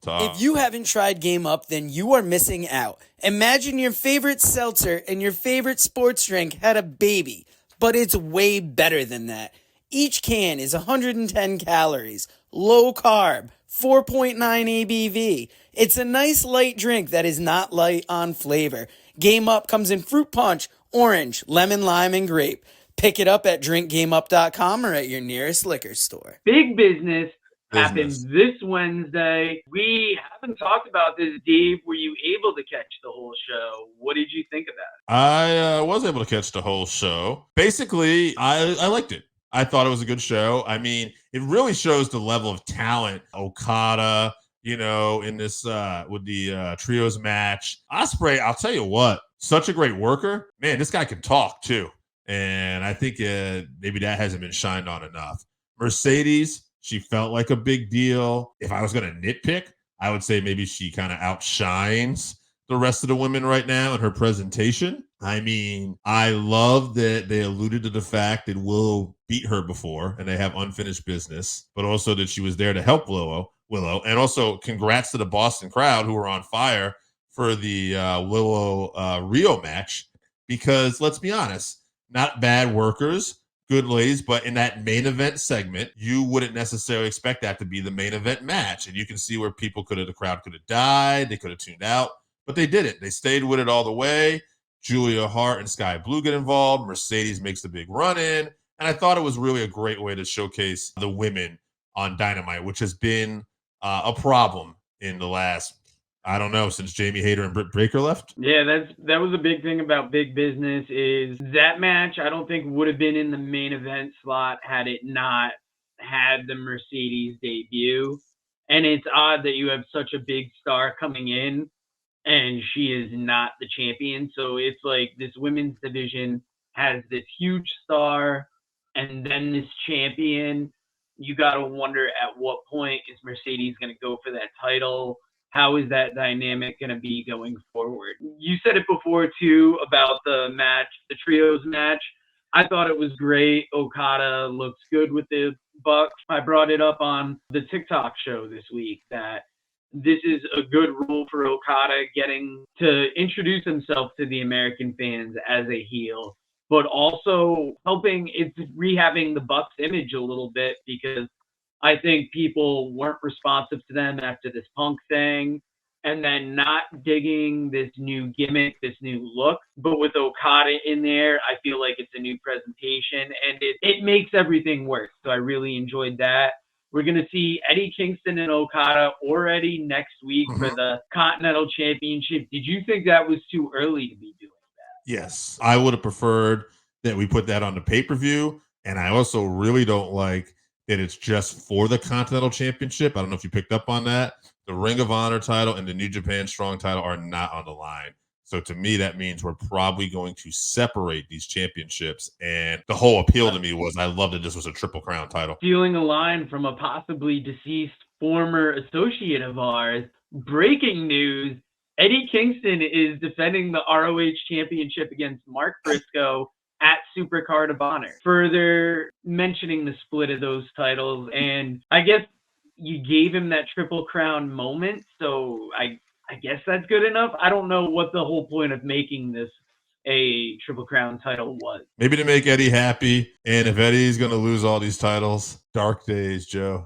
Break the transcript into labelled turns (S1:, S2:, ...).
S1: If you haven't tried Game Up, then you are missing out. Imagine your favorite seltzer and your favorite sports drink had a baby, but it's way better than that. Each can is 110 calories, low carb, 4.9 ABV. It's a nice light drink that is not light on flavor. Game Up comes in fruit punch, orange, lemon, lime, and grape. Pick it up at drinkgameup.com or at your nearest liquor store.
S2: Big business happened this Wednesday. We haven't talked about this, Dave. Were you able to catch the whole show? What did you think about it?
S3: I was able to catch the whole show. Basically, I liked it. I thought it was a good show. I mean, it really shows the level of talent Okada, in this with the trios match. Ospreay, I'll tell you what, such a great worker. Man, this guy can talk too. And I think maybe that hasn't been shined on enough. Mercedes, she felt like a big deal. If I was going to nitpick, I would say maybe she kind of outshines the rest of the women right now in her presentation. I mean, I love that they alluded to the fact that Willow beat her before and they have unfinished business, but also that she was there to help Willow. And also congrats to the Boston crowd who were on fire for the Willow Riho match, because let's be honest, not bad workers, good ladies, but in that main event segment, you wouldn't necessarily expect that to be the main event match. And you can see where the crowd could have died, they could have tuned out, but they didn't. They stayed with it all the way. Julia Hart and Sky Blue get involved. Mercedes makes the big run in. And I thought it was really a great way to showcase the women on Dynamite, which has been a problem in the last, I don't know, since Jamie Hayter and Britt Baker left.
S2: Yeah, that was a big thing about Big Business, is that match I don't think would have been in the main event slot had it not had the Mercedes debut. And it's odd that you have such a big star coming in and she is not the champion. So it's like this women's division has this huge star and then this champion. You got to wonder at what point is Mercedes going to go for that title? How is that dynamic going to be going forward? You said it before, too, about the match, the trios match. I thought it was great. Okada looks good with the Bucks. I brought it up on the TikTok show this week that this is a good role for Okada, getting to introduce himself to the American fans as a heel, but also it's rehabbing the Bucks image a little bit, because I think people weren't responsive to them after this Punk thing, and then not digging this new gimmick, this new look. But with Okada in there, I feel like it's a new presentation, and it makes everything work. So I really enjoyed that. We're going to see Eddie Kingston and Okada already next week for the Continental Championship. Did you think that was too early to be doing that?
S3: Yes, I would have preferred that we put that on the pay-per-view, and I also really don't like that it's just for the Continental Championship. I don't know if you picked up on that. The Ring of Honor title and the New Japan Strong title are not on the line. So to me, that means we're probably going to separate these championships. And the whole appeal to me was I loved that this was a Triple Crown title.
S2: Stealing a line from a possibly deceased former associate of ours, breaking news, Eddie Kingston is defending the ROH Championship against Mark Briscoe at Supercard of Honor. Further mentioning the split of those titles, and I guess you gave him that Triple Crown moment, so I guess that's good enough. I don't know what the whole point of making this a Triple Crown title was.
S3: Maybe to make Eddie happy, and if Eddie's going to lose all these titles, dark days, Joe.